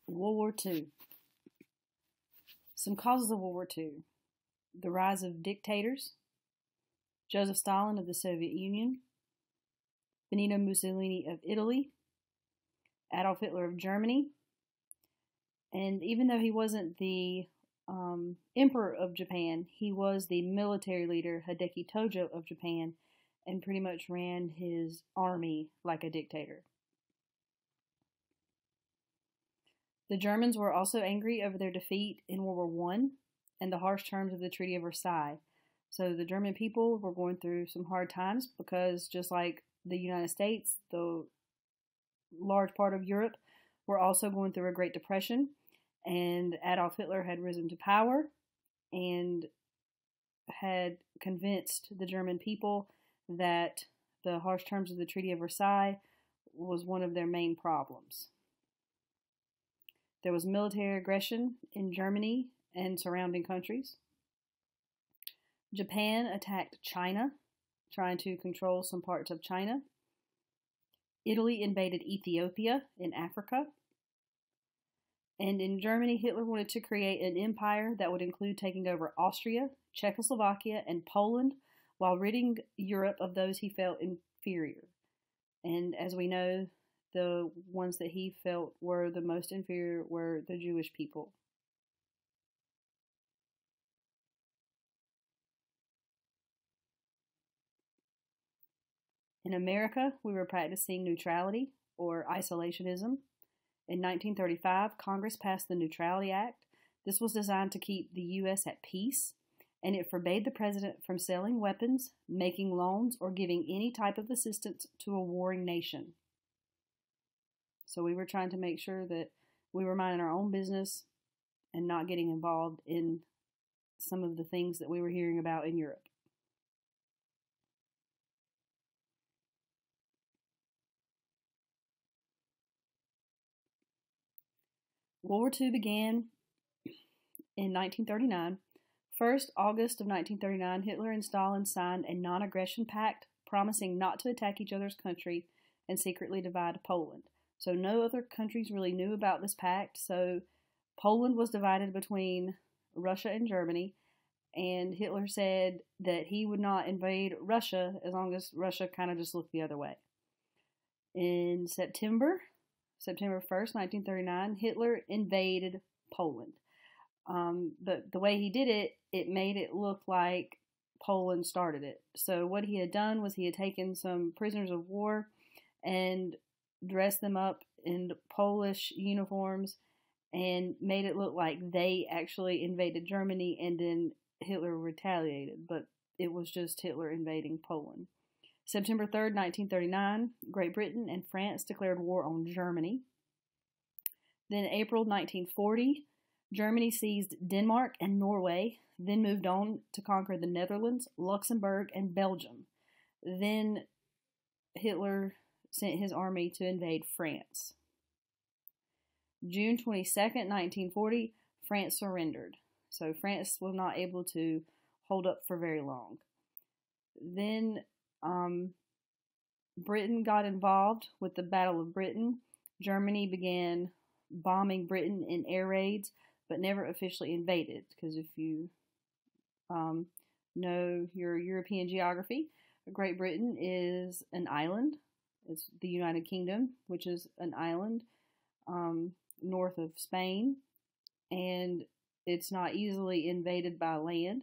World War II. Some causes of World War II. The rise of dictators. Joseph Stalin of the Soviet Union. Benito Mussolini of Italy. Adolf Hitler of Germany. And even though he wasn't the emperor of Japan, he was the military leader, Hideki Tojo of Japan, and pretty much ran his army like a dictator. The Germans were also angry over their defeat in World War I and the harsh terms of the Treaty of Versailles. So the German people were going through some hard times because, just like the United States, the large part of Europe were also going through a Great Depression, and Adolf Hitler had risen to power and had convinced the German people that the harsh terms of the Treaty of Versailles was one of their main problems. There was military aggression in Germany and surrounding countries. Japan attacked China, trying to control some parts of China. Italy invaded Ethiopia in Africa. And in Germany, Hitler wanted to create an empire that would include taking over Austria, Czechoslovakia, and Poland, while ridding Europe of those he felt inferior. And as we know, the ones that he felt were the most inferior were the Jewish people. In America, we were practicing neutrality, or isolationism. In 1935, Congress passed the Neutrality Act. This was designed to keep the U.S. at peace, and it forbade the president from selling weapons, making loans, or giving any type of assistance to a warring nation. So we were trying to make sure that we were minding our own business and not getting involved in some of the things that we were hearing about in Europe. World War II began in 1939. First, August of 1939, Hitler and Stalin signed a non-aggression pact promising not to attack each other's country and secretly divide Poland. So no other countries really knew about this pact. So Poland was divided between Russia and Germany, and Hitler said that he would not invade Russia as long as Russia kind of just looked the other way. In September 1st, 1939, Hitler invaded Poland. But the way he did it, it made it look like Poland started it. So what he had done was he had taken some prisoners of war and dressed them up in Polish uniforms and made it look like they actually invaded Germany, and then Hitler retaliated. But it was just Hitler invading Poland. September 3rd, 1939, Great Britain and France declared war on Germany. Then April 1940, Germany seized Denmark and Norway, then moved on to conquer the Netherlands, Luxembourg, and Belgium. Then Hitler sent his army to invade France. June 22nd, 1940, France surrendered. So France was not able to hold up for very long. Then Britain got involved with the Battle of Britain. Germany began bombing Britain in air raids, but never officially invaded, because if you know your European geography, Great Britain is an island. It's the United Kingdom, which is an island north of Spain, and it's not easily invaded by land,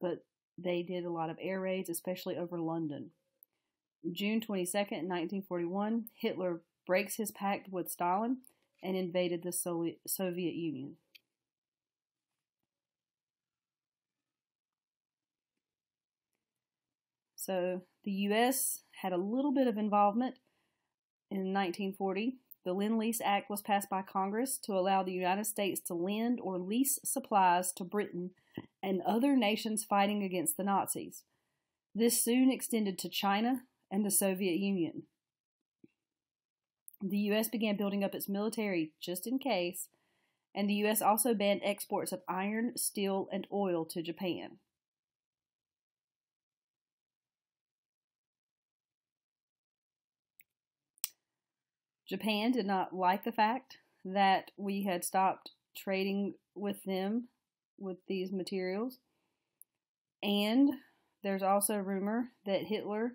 but they did a lot of air raids, especially over London. June 22nd, 1941, Hitler breaks his pact with Stalin and invaded the Soviet Union. So the U.S. had a little bit of involvement in 1940. The Lend-Lease Act was passed by Congress to allow the United States to lend or lease supplies to Britain and other nations fighting against the Nazis. This soon extended to China and the Soviet Union. The U.S. began building up its military just in case, and the U.S. also banned exports of iron, steel, and oil to Japan. Japan did not like the fact that we had stopped trading with them with these materials. And there's also a rumor that Hitler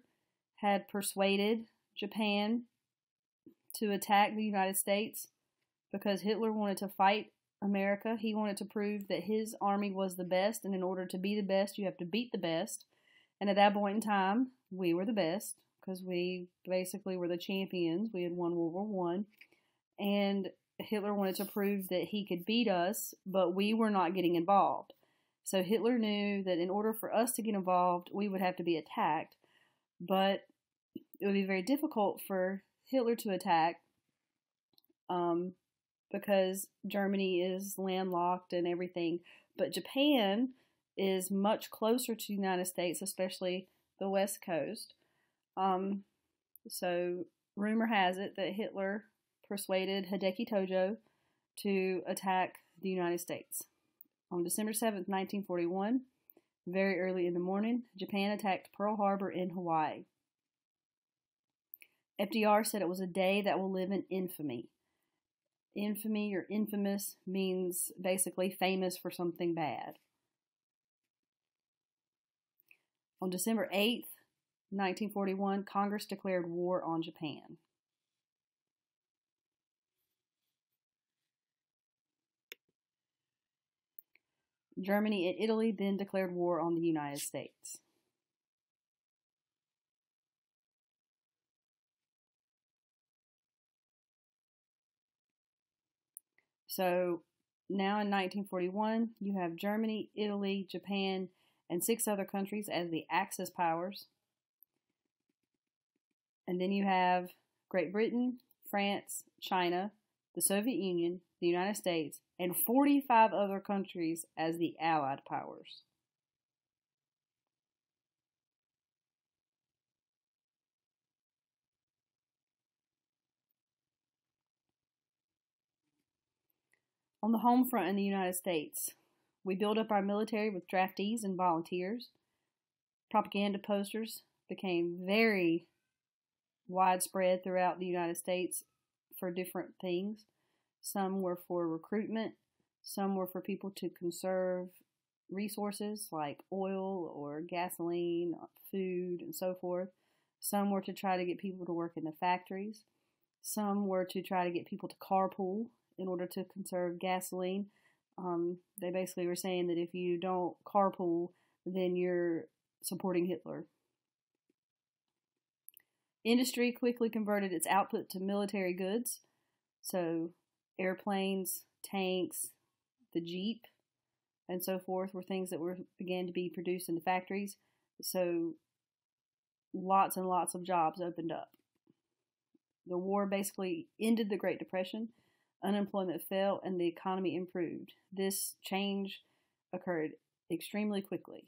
had persuaded Japan to attack the United States because Hitler wanted to fight America. He wanted to prove that his army was the best, and in order to be the best, you have to beat the best. And at that point in time, we were the best because we basically were the champions. We had won World War One, and Hitler wanted to prove that he could beat us, but we were not getting involved. So Hitler knew that in order for us to get involved, we would have to be attacked, but it would be very difficult for Hitler to attack because Germany is landlocked and everything. But Japan is much closer to the United States, especially the West Coast. So rumor has it that Hitler persuaded Hideki Tojo to attack the United States. On December 7th, 1941, very early in the morning, Japan attacked Pearl Harbor in Hawaii. FDR said it was a day that will live in infamy. Infamy or infamous means basically famous for something bad. On December 8th, 1941, Congress declared war on Japan. Germany and Italy then declared war on the United States. So now in 1941, you have Germany, Italy, Japan, and 6 other countries as the Axis powers. And then you have Great Britain, France, China, the Soviet Union, the United States, and 45 other countries as the Allied powers. On the home front in the United States, we built up our military with draftees and volunteers. Propaganda posters became very widespread throughout the United States for different things. Some were for recruitment, some were for people to conserve resources like oil or gasoline, food, and so forth. Some were to try to get people to work in the factories. Some were to try to get people to carpool in order to conserve gasoline. They basically were saying that if you don't carpool, then you're supporting Hitler. Industry quickly converted its output to military goods. So airplanes, tanks, the Jeep, and so forth were things that began to be produced in the factories. So lots and lots of jobs opened up. The war basically ended the Great Depression. Unemployment fell and the economy improved. This change occurred extremely quickly.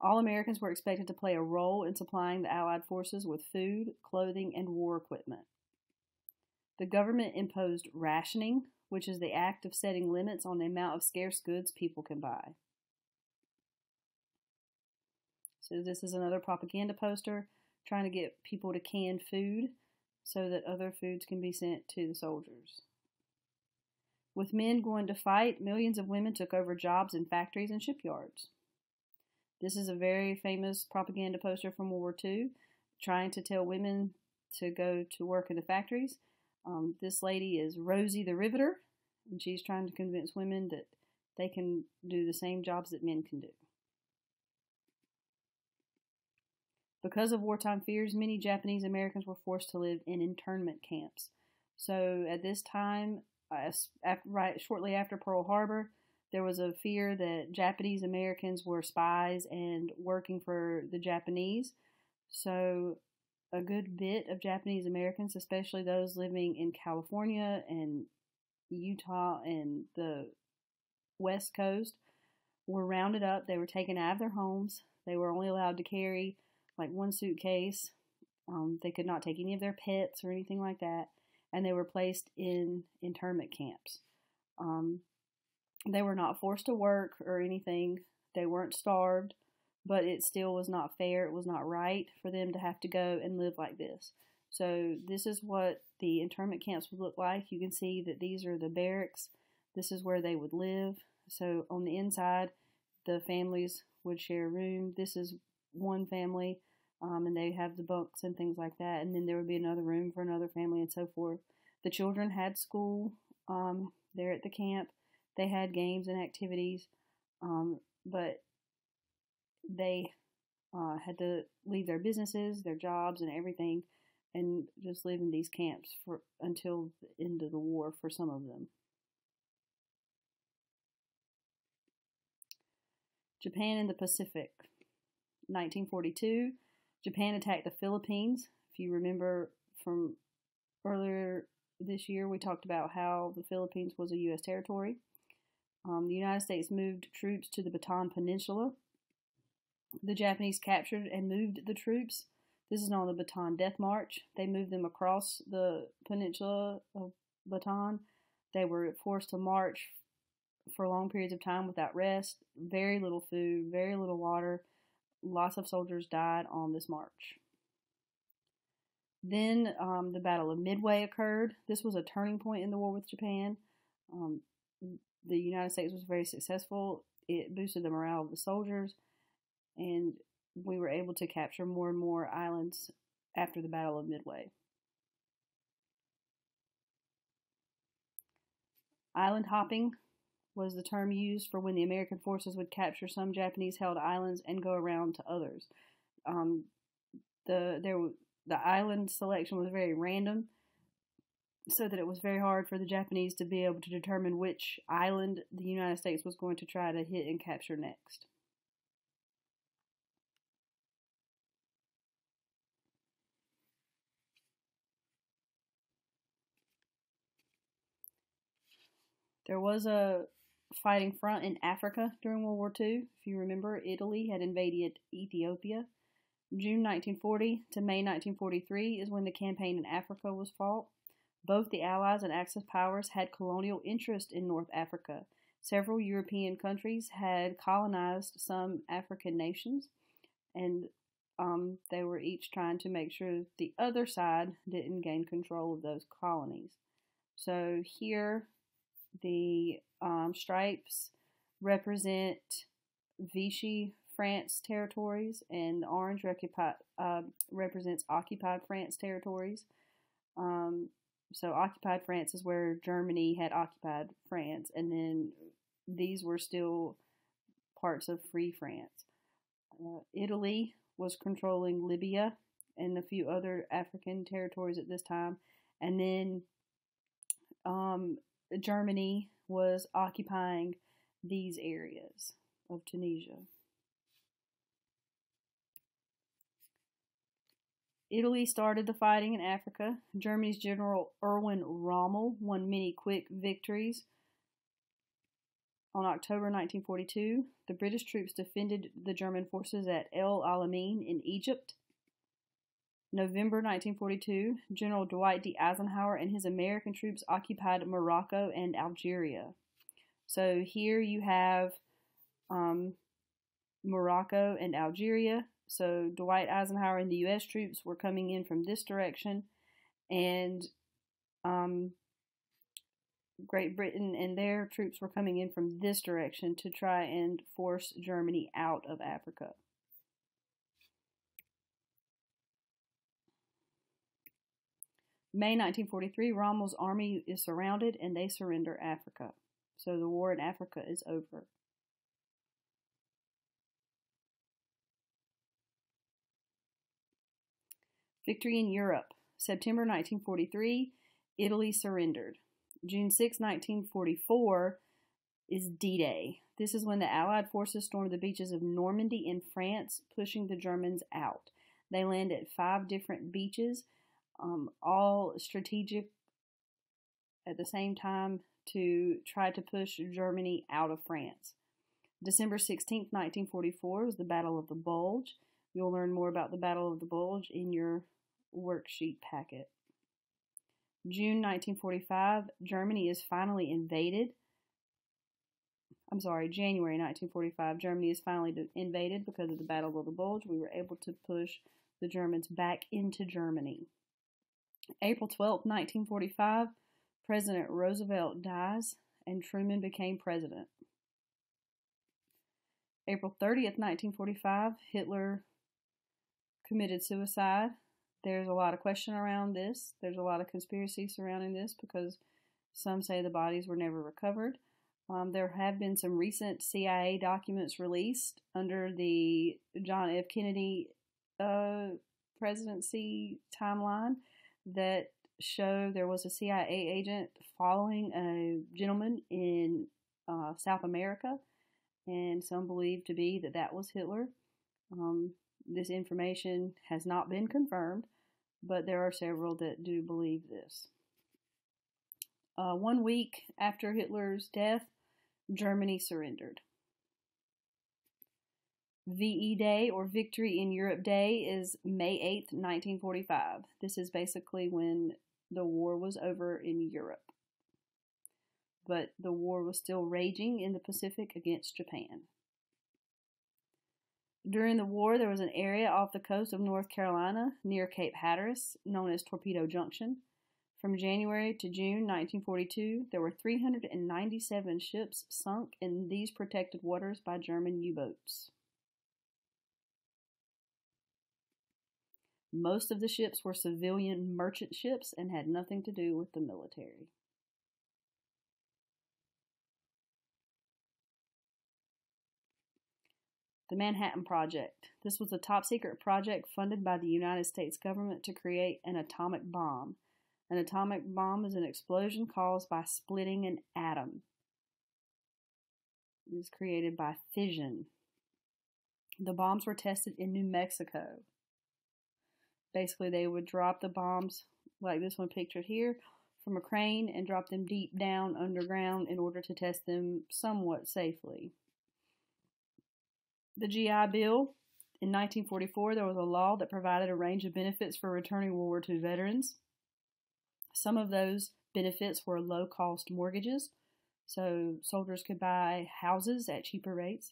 All Americans were expected to play a role in supplying the Allied forces with food, clothing, and war equipment. The government imposed rationing, which is the act of setting limits on the amount of scarce goods people can buy. So this is another propaganda poster trying to get people to can food so that other foods can be sent to the soldiers. With men going to fight, millions of women took over jobs in factories and shipyards. This is a very famous propaganda poster from World War II, trying to tell women to go to work in the factories. This lady is Rosie the Riveter, and she's trying to convince women that they can do the same jobs that men can do. Because of wartime fears, many Japanese Americans were forced to live in internment camps. So at this time, shortly after Pearl Harbor, there was a fear that Japanese Americans were spies and working for the Japanese. So a good bit of Japanese Americans, especially those living in California and Utah and the West Coast, were rounded up. They were taken out of their homes. They were only allowed to carry like one suitcase. They could not take any of their pets or anything like that. And they were placed in internment camps. They were not forced to work or anything. They weren't starved, but it still was not fair. It was not right for them to have to go and live like this. So this is what the internment camps would look like. You can see that these are the barracks. This is where they would live. So on the inside, the families would share a room. This is one family, and they have the bunks and things like that. And then there would be another room for another family and so forth. The children had school there at the camp. They had games and activities, but they had to leave their businesses, their jobs, and everything, and just live in these camps until the end of the war for some of them. Japan in the Pacific. 1942, Japan attacked the Philippines. If you remember from earlier this year, we talked about how the Philippines was a U.S. territory. The United States moved troops to the Bataan Peninsula. The Japanese captured and moved the troops. This is known as the Bataan Death March. They moved them across the peninsula of Bataan. They were forced to march for long periods of time without rest, very little food, very little water. Lots of soldiers died on this march. Then the Battle of Midway occurred. This was a turning point in the war with Japan. The United States was very successful. It boosted the morale of the soldiers, and we were able to capture more and more islands after the Battle of Midway. Island hopping was the term used for when the American forces would capture some Japanese-held islands and go around to others. The island selection was very random, so that it was very hard for the Japanese to be able to determine which island the United States was going to try to hit and capture next. There was a fighting front in Africa during World War II. If you remember, Italy had invaded Ethiopia. June 1940 to May 1943 is when the campaign in Africa was fought. Both the Allies and Axis powers had colonial interest in North Africa. Several European countries had colonized some African nations, and they were each trying to make sure the other side didn't gain control of those colonies. So here, the stripes represent Vichy France territories, and the orange represents occupied France territories. So occupied France is where Germany had occupied France, and then these were still parts of Free France. Italy was controlling Libya and a few other African territories at this time, and then Germany was occupying these areas of Tunisia. Italy started the fighting in Africa. Germany's General Erwin Rommel won many quick victories. On October 1942, the British troops defended the German forces at El Alamein in Egypt. November 1942, General Dwight D. Eisenhower and his American troops occupied Morocco and Algeria. So here you have Morocco and Algeria. So Dwight Eisenhower and the U.S. troops were coming in from this direction, and Great Britain and their troops were coming in from this direction to try and force Germany out of Africa. May 1943, Rommel's army is surrounded and they surrender Africa. So the war in Africa is over. Victory in Europe. September 1943, Italy surrendered. June 6, 1944 is D-Day. This is when the Allied forces stormed the beaches of Normandy in France, pushing the Germans out. They landed at 5 different beaches, all strategic at the same time to try to push Germany out of France. December 16, 1944 was the Battle of the Bulge. You'll learn more about the Battle of the Bulge in your worksheet packet. June 1945, Germany is finally invaded. January 1945, Germany is finally invaded because of the Battle of the Bulge. We were able to push the Germans back into Germany. April 12, 1945, President Roosevelt dies and Truman became president. April 30th, 1945, Hitler committed suicide. There's a lot of question around this. There's a lot of conspiracy surrounding this because some say the bodies were never recovered. There have been some recent CIA documents released under the John F. Kennedy presidency timeline that show there was a CIA agent following a gentleman in South America, and some believe to be that that was Hitler. This information has not been confirmed, but there are several that do believe this. 1 week after Hitler's death, Germany surrendered. VE Day, or Victory in Europe Day, is May 8th, 1945. This is basically when the war was over in Europe. But the war was still raging in the Pacific against Japan. During the war, there was an area off the coast of North Carolina near Cape Hatteras known as Torpedo Junction. From January to June 1942, there were 397 ships sunk in these protected waters by German U-boats. Most of the ships were civilian merchant ships and had nothing to do with the military. The Manhattan Project. This was a top-secret project funded by the United States government to create an atomic bomb. An atomic bomb is an explosion caused by splitting an atom. It is created by fission. The bombs were tested in New Mexico. Basically, they would drop the bombs, like this one pictured here, from a crane and drop them deep down underground in order to test them somewhat safely. The GI Bill. In 1944, there was a law that provided a range of benefits for returning World War II veterans. Some of those benefits were low-cost mortgages, so soldiers could buy houses at cheaper rates,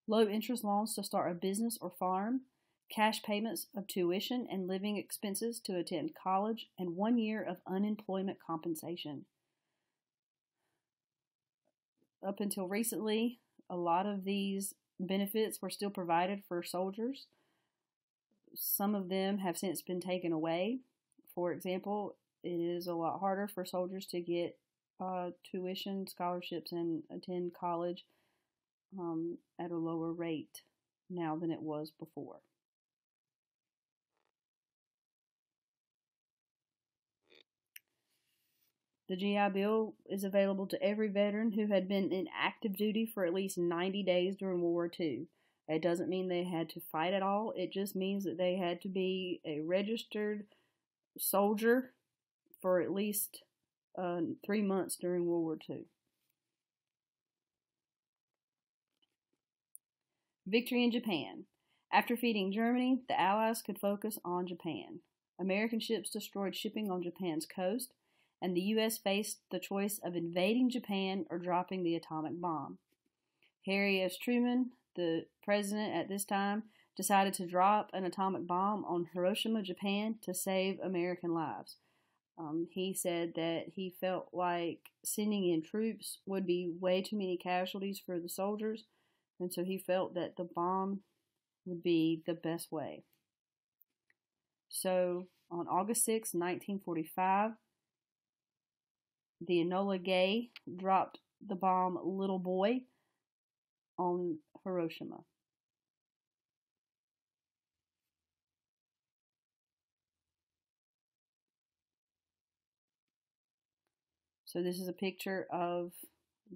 low-interest loans to start a business or farm, cash payments of tuition and living expenses to attend college, and 1 year of unemployment compensation. Up until recently, a lot of these benefits were still provided for soldiers. Some of them have since been taken away. For example, it is a lot harder for soldiers to get tuition, scholarships, and attend college at a lower rate now than it was before. The GI Bill is available to every veteran who had been in active duty for at least 90 days during World War II. It doesn't mean they had to fight at all. It just means that they had to be a registered soldier for at least 3 months during World War II. Victory in Japan. After defeating Germany, the Allies could focus on Japan. American ships destroyed shipping on Japan's coast, and the U.S. faced the choice of invading Japan or dropping the atomic bomb. Harry S. Truman, the president at this time, decided to drop an atomic bomb on Hiroshima, Japan, to save American lives. He said that he felt like sending in troops would be way too many casualties for the soldiers, and so he felt that the bomb would be the best way. So, on August 6, 1945, the Enola Gay dropped the bomb Little Boy on Hiroshima. So this is a picture of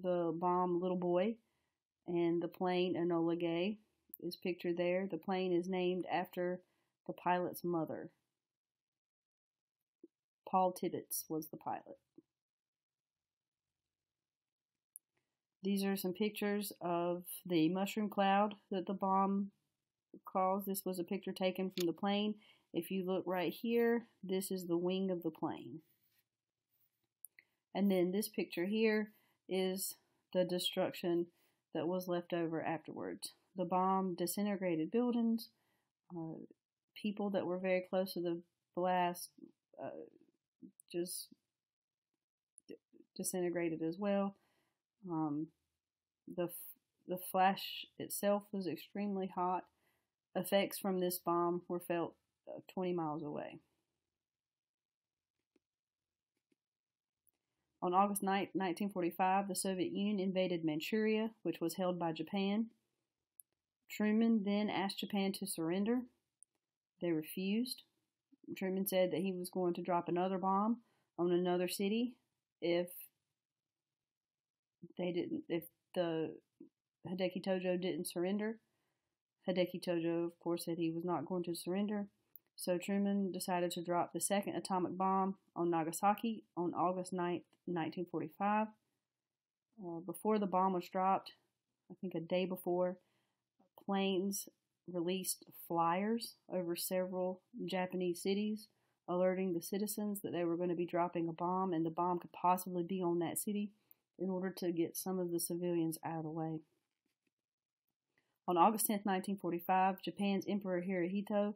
the bomb Little Boy, and the plane Enola Gay is pictured there. The plane is named after the pilot's mother. Paul Tibbets was the pilot. These are some pictures of the mushroom cloud that the bomb caused. This was a picture taken from the plane. If you look right here, this is the wing of the plane. And then this picture here is the destruction that was left over afterwards. The bomb disintegrated buildings. People that were very close to the blast just disintegrated as well. The flash itself was extremely hot. Effects from this bomb were felt 20 miles away. On August 9, 1945, the Soviet Union invaded Manchuria, which was held by Japan. Truman then asked Japan to surrender. They refused. Truman said that he was going to drop another bomb on another city if the Hideki Tojo didn't surrender. Hideki Tojo, of course, said he was not going to surrender. So Truman decided to drop the second atomic bomb on Nagasaki on August 9th, 1945. Before the bomb was dropped, I think a day before, planes released flyers over several Japanese cities, alerting the citizens that they were going to be dropping a bomb and the bomb could possibly be on that city in order to get some of the civilians out of the way. On August 10, 1945, Japan's Emperor Hirohito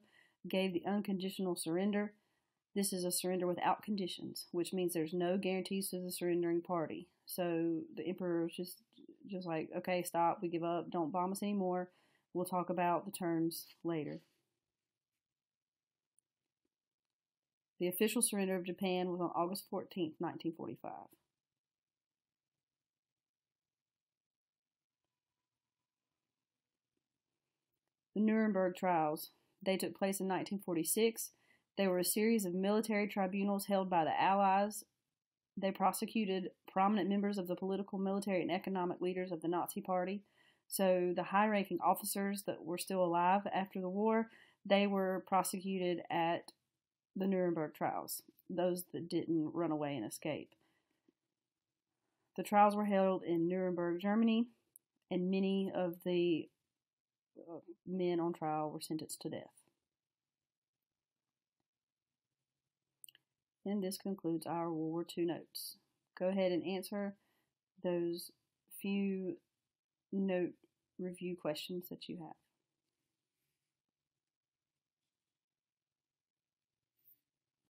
gave the unconditional surrender. This is a surrender without conditions, which means there's no guarantees to the surrendering party. So the emperor was just like, okay, stop, we give up, don't bomb us anymore. We'll talk about the terms later. The official surrender of Japan was on August 14, 1945. The Nuremberg trials. They took place in 1946. They were a series of military tribunals held by the Allies. They prosecuted prominent members of the political, military, and economic leaders of the Nazi Party. So the high-ranking officers that were still alive after the war, they were prosecuted at the Nuremberg trials, those that didn't run away and escape. The trials were held in Nuremberg, Germany, and many of the men on trial were sentenced to death. And this concludes our World War II notes. Go ahead and answer those few note review questions that you have.